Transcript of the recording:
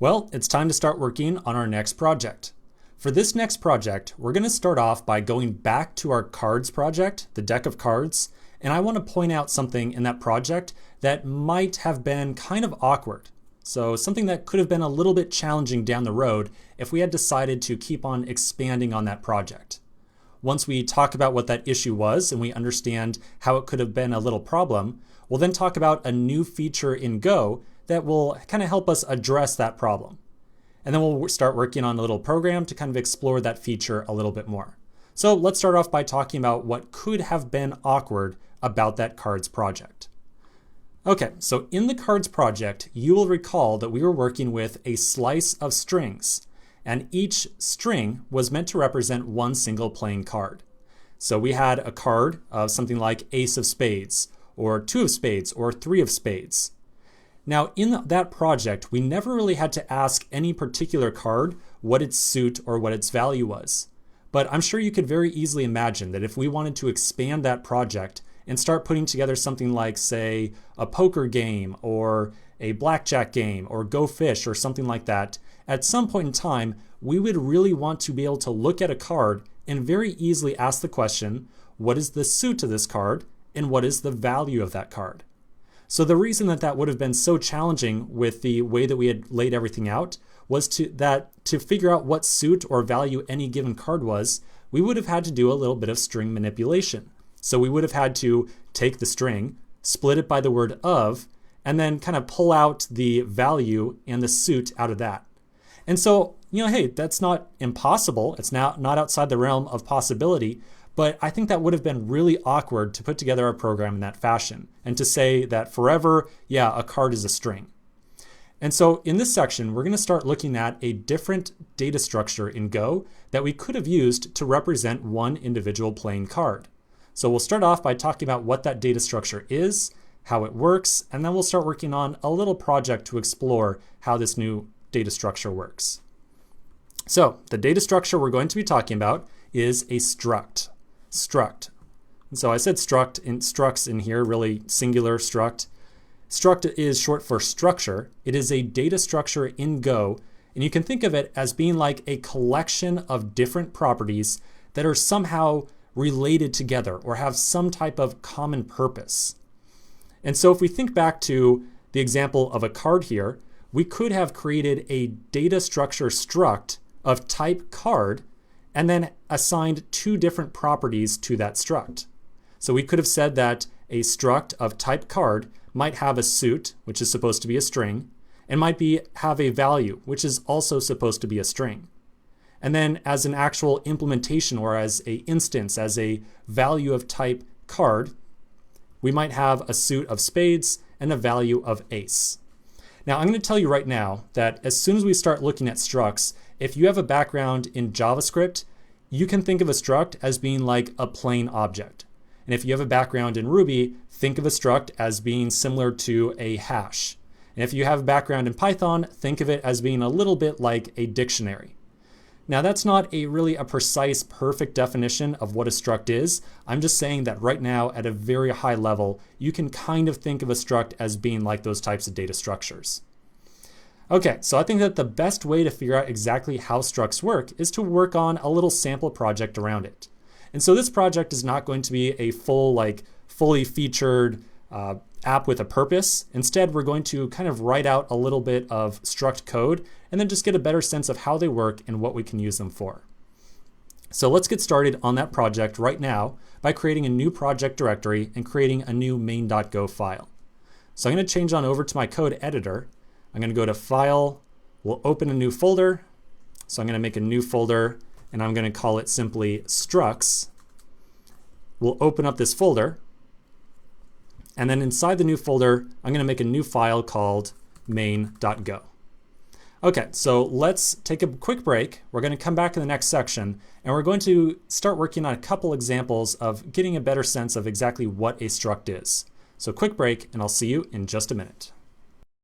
Well, it's time to start working on our next project. For this next project, we're going to start off by going back to our cards project, the deck of cards, and I want to point out something in that project that might have been kind of awkward. So something that could have been a little bit challenging down the road if we had decided to keep on expanding on that project. Once we talk about what that issue was and we understand how it could have been a little problem, we'll then talk about a new feature in Go that will kind of help us address that problem. And then we'll start working on a little program to kind of explore that feature a little bit more. So let's start off by talking about what could have been awkward about that cards project. Okay, so in the cards project, you will recall that we were working with a slice of strings, and each string was meant to represent one single playing card. So we had a card of something like ace of spades, or two of spades, or three of spades. Now in that project, we never really had to ask any particular card what its suit or what its value was. But I'm sure you could very easily imagine that if we wanted to expand that project and start putting together something like, say, a poker game or a blackjack game or Go Fish or something like that, at some point in time, we would really want to be able to look at a card and very easily ask the question, what is the suit to this card and what is the value of that card? So the reason that would have been so challenging with the way that we had laid everything out was to figure out what suit or value any given card was, we would have had to do a little bit of string manipulation. So we would have had to take the string, split it by the word of, and then kind of pull out the value and the suit out of that. And so, hey, that's not impossible. It's not outside the realm of possibility. But I think that would have been really awkward to put together a program in that fashion and to say that forever, yeah, a card is a string. And so in this section, we're going to start looking at a different data structure in Go that we could have used to represent one individual playing card. So we'll start off by talking about what that data structure is, how it works, and then we'll start working on a little project to explore how this new data structure works. So the data structure we're going to be talking about is a struct. And so I said structs in here, really singular struct. Struct is short for structure. It is a data structure in Go, and you can think of it as being like a collection of different properties that are somehow related together or have some type of common purpose. And so if we think back to the example of a card here, we could have created a data structure struct of type card and then assigned two different properties to that struct. So we could have said that a struct of type card might have a suit, which is supposed to be a string, and might have a value, which is also supposed to be a string. And then as an actual implementation or as a instance, as a value of type card, we might have a suit of spades and a value of ace. Now I'm going to tell you right now that as soon as we start looking at structs, if you have a background in JavaScript, you can think of a struct as being like a plain object. And if you have a background in Ruby, think of a struct as being similar to a hash. And if you have a background in Python, think of it as being a little bit like a dictionary. Now that's not really a precise, perfect definition of what a struct is. I'm just saying that right now at a very high level, you can kind of think of a struct as being like those types of data structures. Okay, so I think that the best way to figure out exactly how structs work is to work on a little sample project around it. And so this project is not going to be a fully featured app with a purpose. Instead, we're going to kind of write out a little bit of struct code and then just get a better sense of how they work and what we can use them for. So let's get started on that project right now by creating a new project directory and creating a new main.go file. So I'm going to change on over to my code editor. I'm going to go to File, we'll open a new folder. So I'm going to make a new folder and I'm going to call it simply structs. We'll open up this folder. And then inside the new folder, I'm going to make a new file called main.go. Okay, so let's take a quick break. We're going to come back in the next section, and we're going to start working on a couple examples of getting a better sense of exactly what a struct is. So quick break, and I'll see you in just a minute.